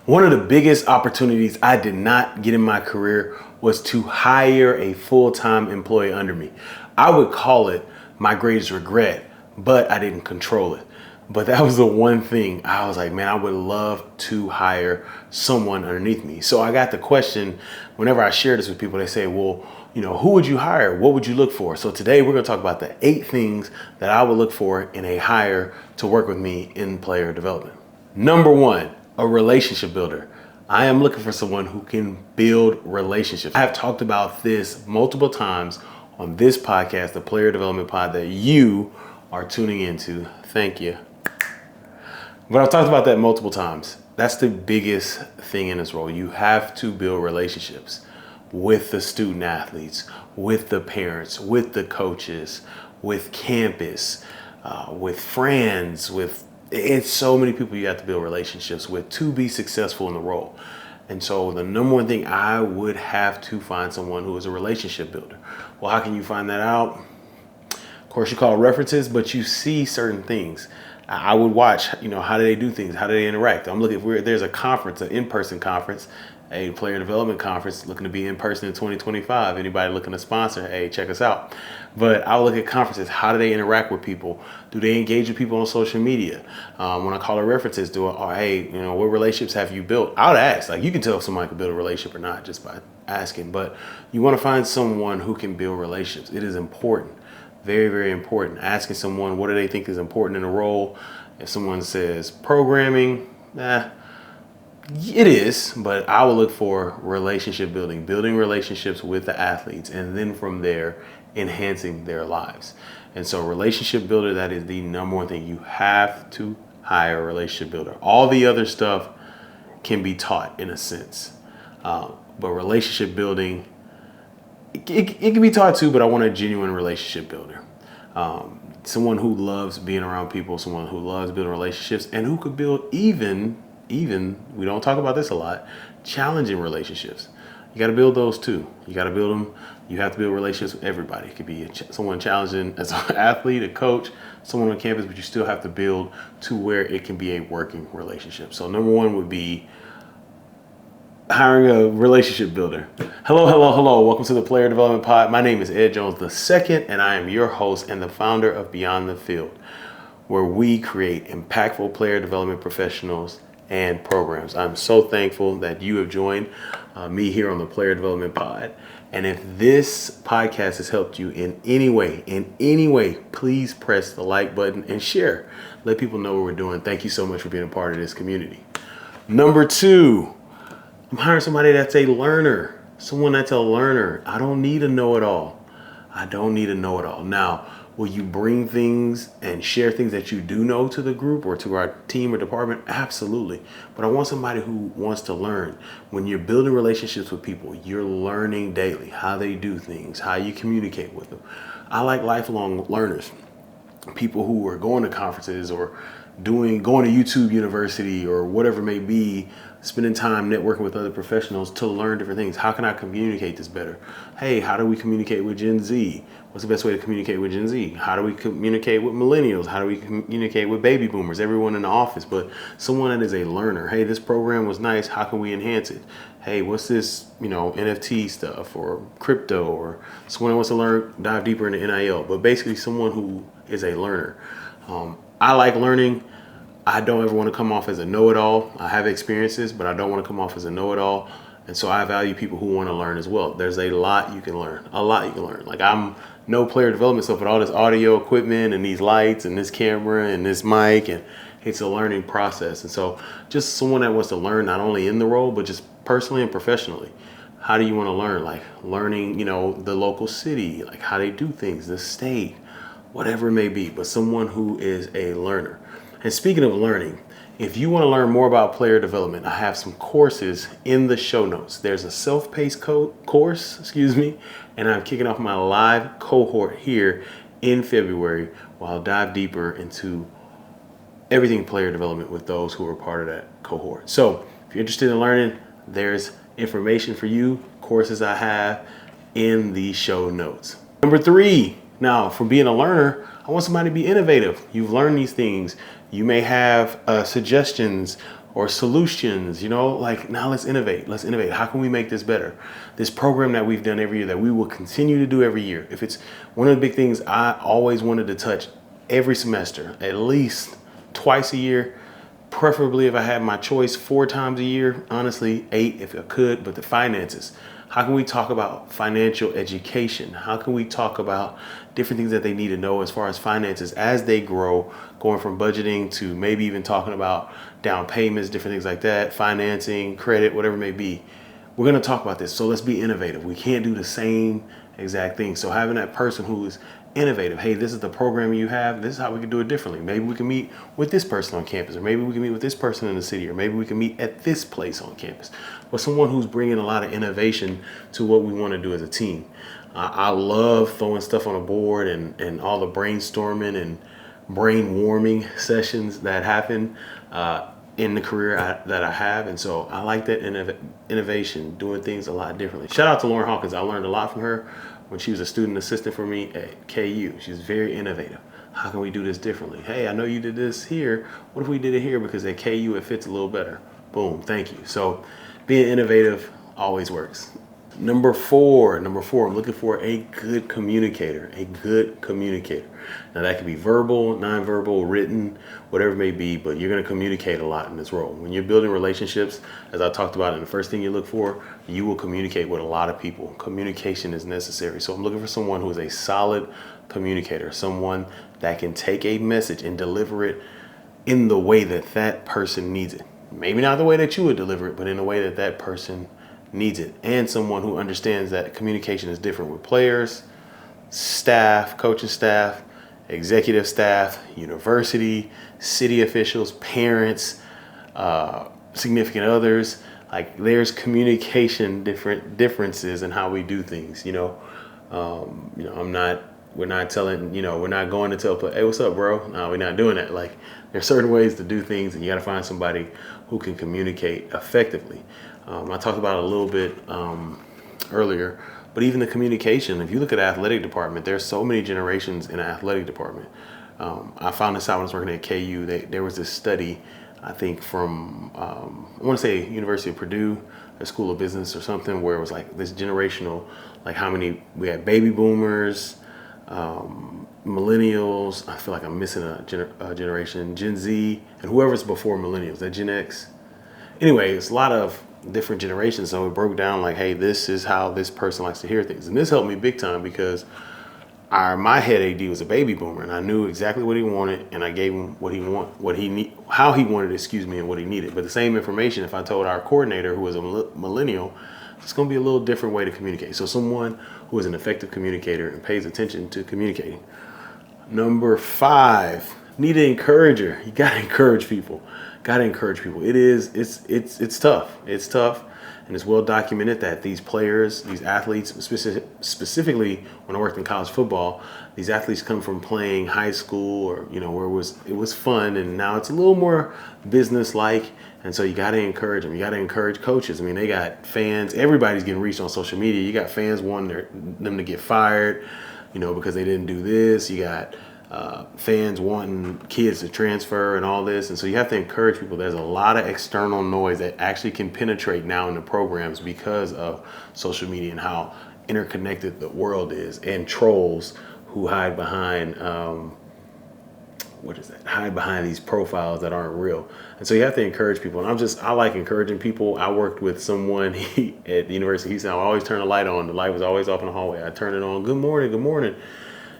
One of the biggest opportunities I did not get in my career was to hire a full-time employee under me. I would call it my greatest regret, but I didn't control it. But that was the one thing I was like, man, I would love to hire someone underneath me. So I got the question whenever I share this with people, they say, well, who would you hire? What would you look for? So today we're going to talk about the 8 things that I would look for in a hire to work with me in player development. Number 1, a relationship builder. I am looking for someone who can build relationships. I have talked about this multiple times on this podcast, the Player Development Pod that you are tuning into. Thank you. But I've talked about that multiple times. That's the biggest thing in this role. You have to build relationships with the student athletes, with the parents, with the coaches, with campus, with friends, it's so many people you have to build relationships with to be successful in the role. And so the number one thing, I would have to find someone who is a relationship builder. Well, how can you find that out? Of course, you call references, but you see certain things. I would watch, how do they do things? How do they interact? I'm looking for, there's a conference, an in-person conference, a player development conference looking to be in person in 2025. Anybody looking to sponsor, hey, check us out. But I'll look at conferences. How do they interact with people? Do they engage with people on social media? When I call it references, hey, what relationships have you built? I would ask, you can tell if somebody can build a relationship or not just by asking, but you want to find someone who can build relationships. It is important. Very, very important. Asking someone, what do they think is important in a role? If someone says programming, it is, but I will look for relationship building relationships with the athletes, and then from there, enhancing their lives. And so relationship builder, that is the number one thing. You have to hire a relationship builder. All the other stuff can be taught in a sense. But relationship building, it can be taught too, but I want a genuine relationship builder. Someone who loves being around people, someone who loves building relationships, and who could build even, we don't talk about this a lot, challenging relationships. You got to build those too. You got to build them. You have to build relationships with everybody. It could be someone challenging as an athlete, a coach, someone on campus, but you still have to build to where it can be a working relationship. So number 1 would be hiring a relationship builder. Hello. Welcome to the Player Development Pod. My name is Ed Jones II, and I am your host and the founder of Beyond the Field, where we create impactful player development professionals and programs. I'm so thankful that you have joined me here on the Player Development Pod. And if this podcast has helped you in any way, please press the like button and share. Let people know what we're doing. Thank you so much for being a part of this community. Number 2, I'm hiring somebody that's a learner. Someone that's a learner. I don't need a know-it-all. Now, will you bring things and share things that you do know to the group or to our team or department? Absolutely. But I want somebody who wants to learn. When you're building relationships with people, you're learning daily how they do things, how you communicate with them. I like lifelong learners, people who are going to conferences or going to YouTube University or whatever it may be, spending time networking with other professionals to learn different things. How can I communicate this better? Hey, how do we communicate with Gen Z? What's the best way to communicate with Gen Z? How do we communicate with millennials? How do we communicate with baby boomers? Everyone in the office, but someone that is a learner. Hey, this program was nice. How can we enhance it? Hey, what's this, NFT stuff or crypto, or someone who wants to dive deeper into NIL, but basically someone who is a learner. I like learning. I don't ever want to come off as a know-it-all. I have experiences, but I don't want to come off as a know-it-all. And so I value people who want to learn as well. There's a lot you can learn. Like, I'm no player development stuff, but all this audio equipment and these lights and this camera and this mic, and it's a learning process. And so just someone that wants to learn not only in the role, but just personally and professionally. How do you want to learn? Like learning, the local city, like how they do things, the state, whatever it may be, but someone who is a learner. And speaking of learning, if you want to learn more about player development, I have some courses in the show notes. There's a self-paced course, and I'm kicking off my live cohort here in February, where I'll dive deeper into everything player development with those who are part of that cohort. So if you're interested in learning, there's information for you, courses I have in the show notes. Number 3, now from being a learner, I want somebody to be innovative. You've learned these things. You may have suggestions or solutions, like now let's innovate. Let's innovate. How can we make this better? This program that we've done every year that we will continue to do every year. If it's one of the big things I always wanted to touch every semester, at least twice a year, preferably if I had my choice 4 times a year, honestly 8 if I could, but the finances. How can we talk about financial education? How can we talk about different things that they need to know as far as finances as they grow, going from budgeting to maybe even talking about down payments, different things like that, financing, credit, whatever it may be. We're going to talk about this. So let's be innovative. We can't do the same exact thing. So having that person who is innovative, hey, this is the program you have, this is how we can do it differently. Maybe we can meet with this person on campus, or maybe we can meet with this person in the city, or maybe we can meet at this place on campus. But someone who's bringing a lot of innovation to what we want to do as a team. I love throwing stuff on a board and all the brainstorming and brain warming sessions that happen in the career that I have. And so I like that innovation, doing things a lot differently. Shout out to Lauren Hawkins. I learned a lot from her when she was a student assistant for me at KU. She's very innovative. How can we do this differently? Hey, I know you did this here. What if we did it here? Because at KU it fits a little better. Boom, thank you. So being innovative always works. Number four, I'm looking for a good communicator, Now that could be verbal, nonverbal, written, whatever it may be, but you're going to communicate a lot in this role. When you're building relationships, as I talked about, and the first thing you look for, you will communicate with a lot of people. Communication is necessary. So I'm looking for someone who is a solid communicator, someone that can take a message and deliver it in the way that that person needs it. Maybe not the way that you would deliver it, but in a way that that person needs it. And someone who understands that communication is different with players, staff, coaching staff, executive staff, university, city officials, parents, significant others. Like there's communication differences in how we do things. We're not going to tell, hey, what's up, bro? No, we're not doing that. Like there's certain ways to do things, and you got to find somebody who can communicate effectively. I talked about it a little bit earlier, but even the communication, if you look at the athletic department, there's so many generations in the athletic department. I found this out when I was working at KU. There was this study, I think from, I want to say University of Purdue, a school of business or something, where it was like this generational, like how many, we had baby boomers, millennials, I feel like I'm missing a generation, Gen Z, and whoever's before millennials, that Gen X. Anyway, it's a lot of different generations, so it broke down like, hey, this is how this person likes to hear things. And this helped me big time because my head AD was a baby boomer, and I knew exactly what he wanted, and I gave him how he wanted, and what he needed. But the same information, if I told our coordinator, who was a millennial, it's going to be a little different way to communicate. So someone who is an effective communicator and pays attention to communicating. Number 5, need an encourager. You got to encourage people. It's tough. It's tough. And it's well documented that these players, these athletes, specifically when I worked in college football, these athletes come from playing high school or, where it was fun, and now it's a little more business-like. And so you got to encourage them. You got to encourage coaches. I mean, they got fans. Everybody's getting reached on social media. You got fans wanting them to get fired, because they didn't do this. You got fans wanting kids to transfer and all this. And so you have to encourage people. There's a lot of external noise that actually can penetrate now in the programs because of social media and how interconnected the world is, and trolls who hide behind hide behind these profiles that aren't real. And so you have to encourage people. And I like encouraging people. I worked with someone at the university. He said, I always turn the light on. The light was always off in the hallway. I turned it on. Good morning.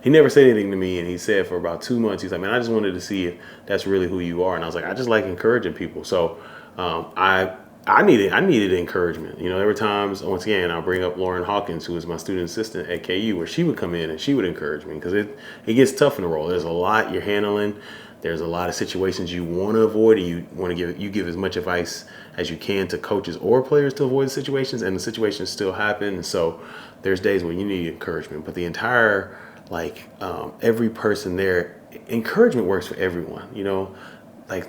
He never said anything to me, and he said for about 2 months, he's like, man, I just wanted to see if that's really who you are. And I was like, I just like encouraging people. So I needed encouragement. There were times, once again, I'll bring up Lauren Hawkins, who was my student assistant at KU, where she would come in and she would encourage me, because it gets tough in the role. There's a lot you're handling. There's a lot of situations you want to avoid, and you give as much advice as you can to coaches or players to avoid the situations, and the situations still happen. And so there's days when you need encouragement, but the entire, every person there, encouragement works for everyone.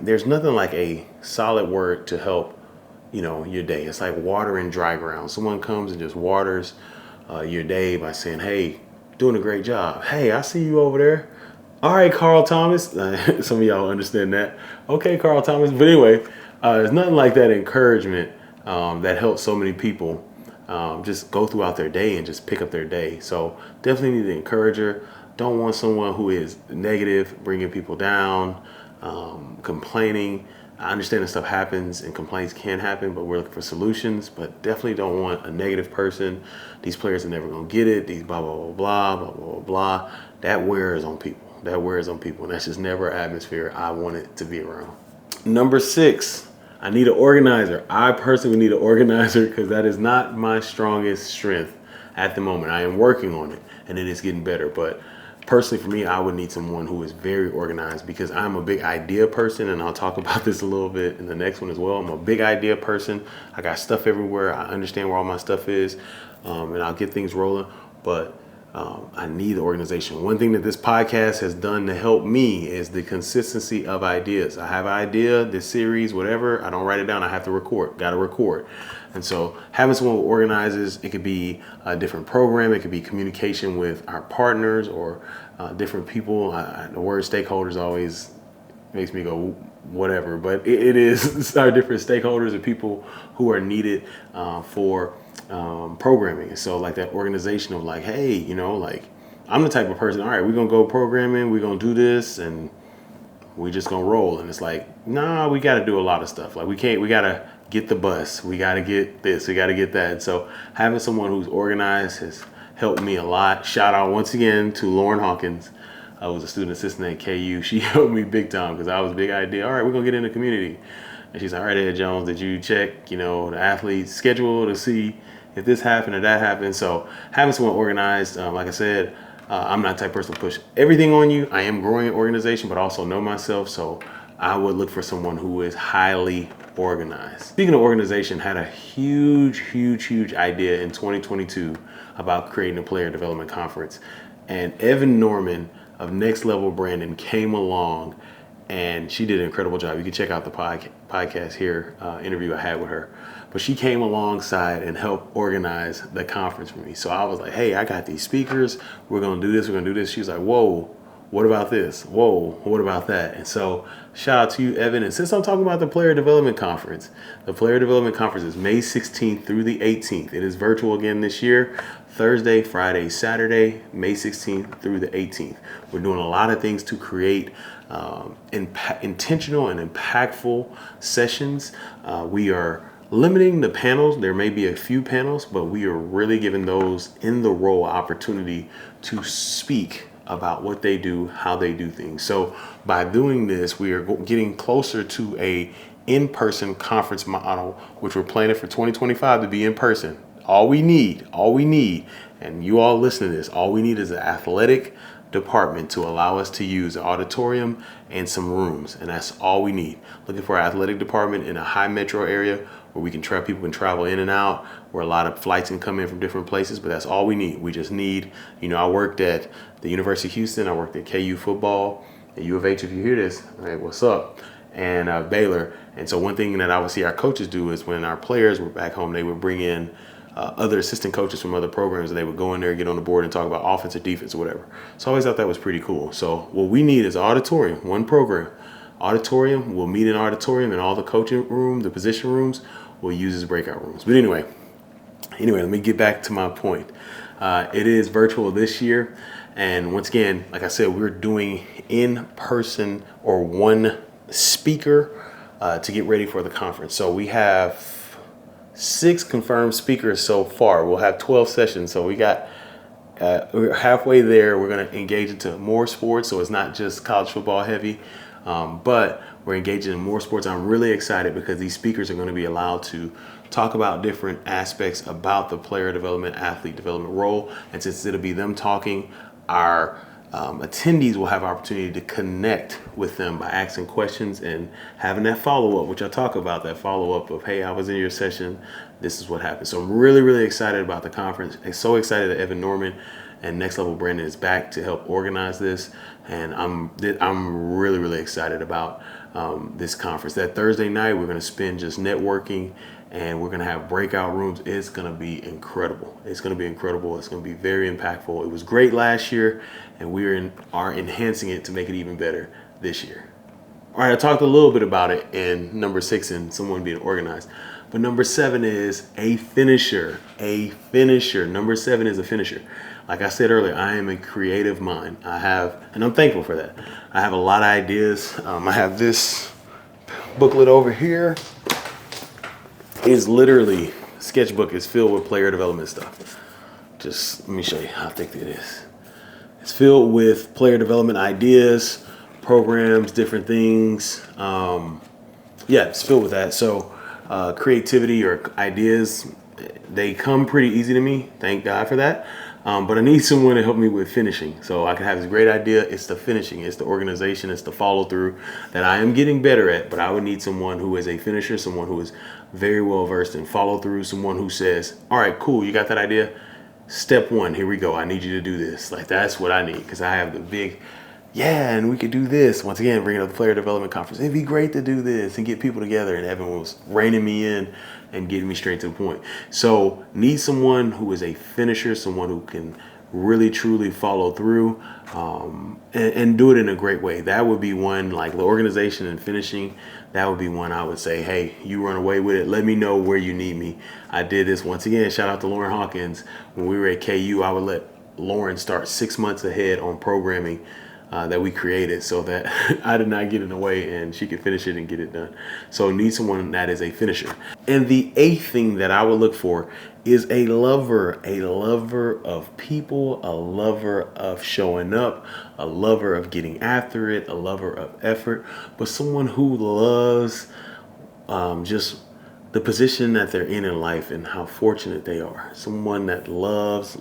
There's nothing like a solid word to help, your day. It's like watering dry ground. Someone comes and just waters your day by saying, hey, doing a great job. Hey, I see you over there. All right, Carl Thomas. Some of y'all understand that. Okay, Carl Thomas. But anyway, There's nothing like that encouragement that helps so many people just go throughout their day and just pick up their day. So definitely need an encourager. Don't want someone who is negative, bringing people down, complaining. I understand that stuff happens and complaints can happen, but we're looking for solutions. But definitely don't want a negative person. These players are never going to get it. These blah, blah, blah, blah, blah, blah, blah. That wears on people. That wears on people. And that's just never an atmosphere I want it to be around. Number 6, I need an organizer. I personally need an organizer because that is not my strongest strength at the moment. I am working on it and it is getting better. But personally for me, I would need someone who is very organized because I'm a big idea person, and I'll talk about this a little bit in the next one as well. I'm a big idea person. I got stuff everywhere. I understand where all my stuff is, and I'll get things rolling. But I need the organization. One thing that this podcast has done to help me is the consistency of ideas. I have an idea, this series, whatever. I don't write it down. I have to record. Got to record. And so having someone who organizes, it could be a different program. It could be communication with our partners or different people. The word stakeholders always makes me go whatever, but it is our different stakeholders and people who are needed for programming. And so like that organization of like, hey, like I'm the type of person, all right, we're going to go programming, we're going to do this and we just going to roll. And it's like, nah, we got to do a lot of stuff. Like we got to get the bus. We got to get this, we got to get that. And so having someone who's organized has helped me a lot. Shout out once again to Lauren Hawkins. I was a student assistant at KU. She helped me big time because I was a big idea. All right, we're going to get in the community. And she's like, all right, Ed Jones, did you check, the athlete's schedule to see if this happened or that happened? So having someone organized, like I said, I'm not the type of person to push everything on you. I am growing an organization, but also know myself. So I would look for someone who is highly organized. Speaking of organization, had a huge idea in 2022 about creating a player development conference. And Evan Norman of Next Level Branding came along and she did an incredible job. You can check out the podcast here, interview I had with her. But she came alongside and helped organize the conference for me. So I was like, hey, I got these speakers. We're going to do this. We're going to do this. She was like, whoa, what about this? Whoa, what about that? And so shout out to you, Evan. And since I'm talking about the Player Development Conference, the Player Development Conference is May 16th through the 18th. It is virtual again this year, Thursday, Friday, Saturday, May 16th through the 18th. We're doing a lot of things to create intentional and impactful sessions. We are limiting the panels. There may be a few panels, but we are really giving those in the role opportunity to speak about what they do, how they do things. So by doing this, we are getting closer to a in-person conference model, which we're planning for 2025 to be in person. All we need, and you all listen to this, all we need is an athletic department to allow us to use the auditorium and some rooms, and that's all we need. Looking for an athletic department in a high metro area where we can people can travel in and out, where a lot of flights can come in from different places, but that's all we need. We just need, I worked at the University of Houston, I worked at KU football, at U of H, if you hear this, all right, what's up? And Baylor. And so one thing that I would see our coaches do is when our players were back home, they would bring in other assistant coaches from other programs, and they would go in there, get on the board and talk about offense or defense or whatever. So I always thought that was pretty cool. So what we need is auditorium, one program. Auditorium, we'll meet in auditorium, and all the coaching room, the position rooms, we'll use as breakout rooms. But anyway, let me get back to my point. It is virtual this year. And once again, like I said, we're doing in person or one speaker to get ready for the conference. So we have 6 confirmed speakers so far. We'll have 12 sessions. So we're halfway there. We're going to engage into more sports. So it's not just college football heavy, but we're engaging in more sports. I'm really excited because these speakers are going to be allowed to talk about different aspects about the player development, athlete development role. And since it'll be them talking, our attendees will have opportunity to connect with them by asking questions and having that follow-up, which I talk about, that follow-up of, hey, I was in your session, this is what happened. So I'm really excited about the conference. I'm so excited that Evan Norman and Next Level Branding is back to help organize this. And I'm really excited about this conference. That Thursday night, we're going to spend just networking, and we're going to have breakout rooms. It's going to be incredible. It's going to be incredible. It's going to be very impactful. It was great last year, and we are enhancing it to make it even better this year. All right, I talked a little bit about it in number 6 and someone being organized. But number 7 is a finisher. A finisher. Number 7 is a finisher. Like I said earlier, I am a creative mind. And I'm thankful for that. I have a lot of ideas. I have this booklet over here. Is literally, sketchbook is filled with player development stuff. Just let me show you how thick it is. It's filled with player development ideas, programs, different things. It's filled with that. So creativity or ideas, they come pretty easy to me. Thank God for that. But I need someone to help me with finishing. So I can have this great idea. It's the finishing, it's the organization, it's the follow through that I am getting better at. But I would need someone who is a finisher, someone who is very well versed in follow through, someone who says, all right, cool, you got that idea? Step 1, here we go. I need you to do this. Like, that's what I need, because I have the big, and we could do this. Once again, bringing up the player development conference. It'd be great to do this and get people together. And Evan was reining me in and getting me straight to the point. So need someone who is a finisher, someone who can really truly follow through and do it in a great way. That would be one, like the organization and finishing. That would be one I would say, hey, you run away with it. Let me know where you need me. I did this once again. Shout out to Lauren Hawkins. When we were at KU, I would let Lauren start 6 months ahead on programming that we created so that I did not get in the way and she could finish it and get it done. So need someone that is a finisher. And the 8th thing that I would look for is a lover of people, a lover of showing up, a lover of getting after it, a lover of effort, but someone who loves just the position that they're in life and how fortunate they are. Someone that loves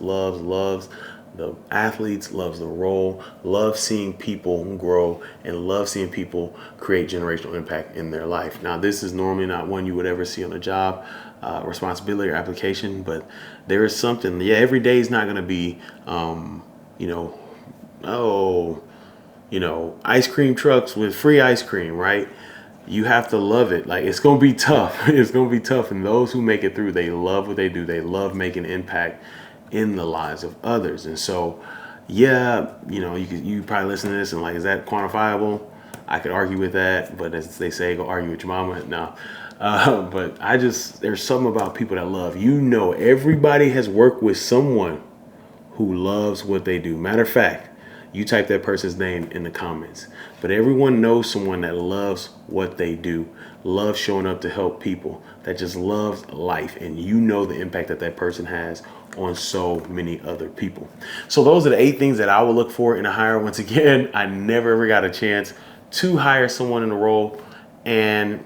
the athletes, loves the role, loves seeing people grow, and loves seeing people create generational impact in their life. Now, this is normally not one you would ever see on a job responsibility or application, but there is something. Every day is not going to be, ice cream trucks with free ice cream, right? You have to love it. Like, it's going to be tough. It's going to be tough. And those who make it through, they love what they do. They love making impact in the lives of others. And so, you probably listen to this and like, is that quantifiable? I could argue with that, but as they say, go argue with your mama. No. But there's something about people that love. Everybody has worked with someone who loves what they do. Matter of fact, you type that person's name in the comments. But everyone knows someone that loves what they do, loves showing up to help people, that just loves life. And you know the impact that person has on so many other people. So those are the 8 things that I would look for in a hire. Once again, I never ever got a chance to hire someone in a role. And,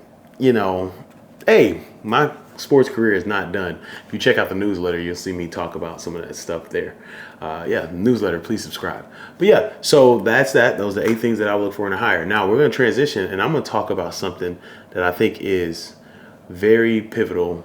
hey, my sports career is not done. If you check out the newsletter, you'll see me talk about some of that stuff there. The newsletter, please subscribe. But so that's that. Those are the 8 things that I would look for in a hire. Now we're going to transition and I'm going to talk about something that I think is very pivotal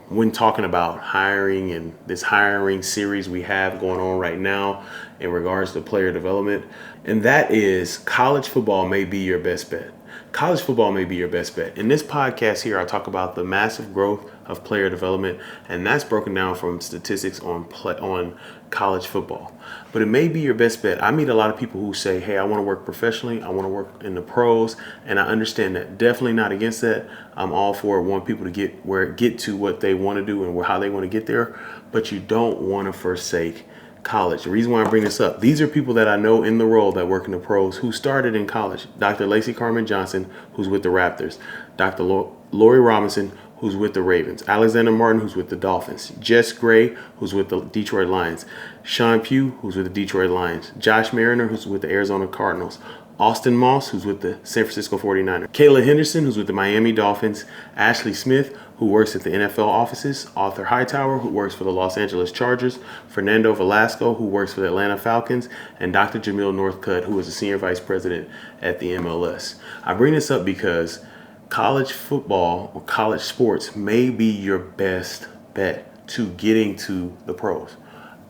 when talking about hiring and this hiring series we have going on right now in regards to player development. And that is college football may be your best bet. College football may be your best bet. In this podcast here, I talk about the massive growth of player development, and that's broken down from statistics on college football. But it may be your best bet. I meet a lot of people who say, hey, I want to work professionally. I want to work in the pros, and I understand that. Definitely not against that. I'm all for it. Want people to get to what they want to do and how they want to get there, but you don't want to forsake college. The reason why I bring this up, these are people that I know in the role that work in the pros who started in college. Dr. Lacey Carmen Johnson, who's with the Raptors. Dr. Lori Robinson, who's with the Ravens. Alexander Martin, who's with the Dolphins. Jess Gray, who's with the Detroit Lions. Sean Pugh, who's with the Detroit Lions. Josh Mariner, who's with the Arizona Cardinals. Austin Moss, who's with the San Francisco 49ers. Kayla Henderson, who's with the Miami Dolphins. Ashley Smith, who works at the NFL offices. Arthur Hightower, who works for the Los Angeles Chargers. Fernando Velasco, who works for the Atlanta Falcons. And Dr. Jamil Northcutt, who is the Senior Vice President at the MLS. I bring this up because college football or college sports may be your best bet to getting to the pros.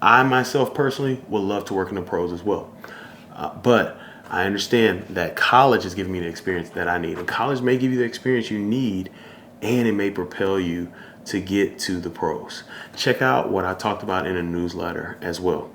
I myself personally would love to work in the pros as well. But I understand that college is giving me the experience that I need. And college may give you the experience you need, and it may propel you to get to the pros. Check out what I talked about in a newsletter as well.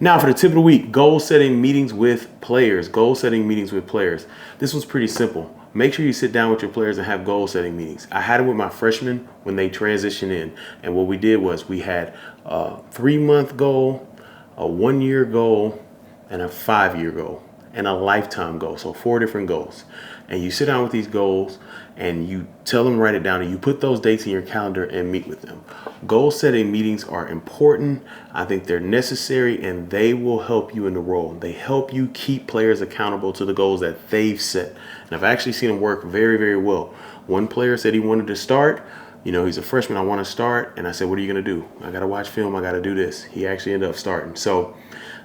Now for the tip of the week, goal setting meetings with players. Goal setting meetings with players. This one's pretty simple. Make sure you sit down with your players and have goal setting meetings. I had it with my freshmen when they transitioned in. And what we did was we had a 3-month goal, a 1-year goal, and a 5-year goal, and a lifetime goal. So 4 different goals. And you sit down with these goals and you tell them to write it down, and you put those dates in your calendar and meet with them. Goal setting meetings are important. I think they're necessary, and they will help you in the role. They help you keep players accountable to the goals that they've set. And I've actually seen them work very, very well. One player said he wanted to start. You know, he's a freshman, I want to start. And I said, what are you going to do? I got to watch film. I got to do this. He actually ended up starting. So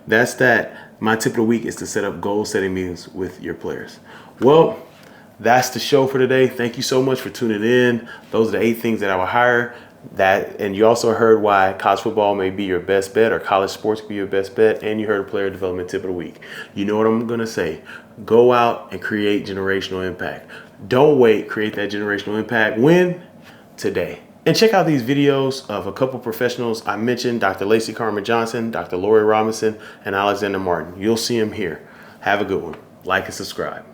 that's that. My tip of the week is to set up goal setting meetings with your players. Well, that's the show for today. Thank you so much for tuning in. Those are the 8 things that I would hire. And you also heard why college football may be your best bet, or college sports can be your best bet. And you heard a player development tip of the week. You know what I'm going to say. Go out and create generational impact. Don't wait. Create that generational impact. When? Today. And check out these videos of a couple professionals I mentioned, Dr. Lacey Carmen Johnson, Dr. Lori Robinson, and Alexander Martin. You'll see them here. Have a good one. Like and subscribe.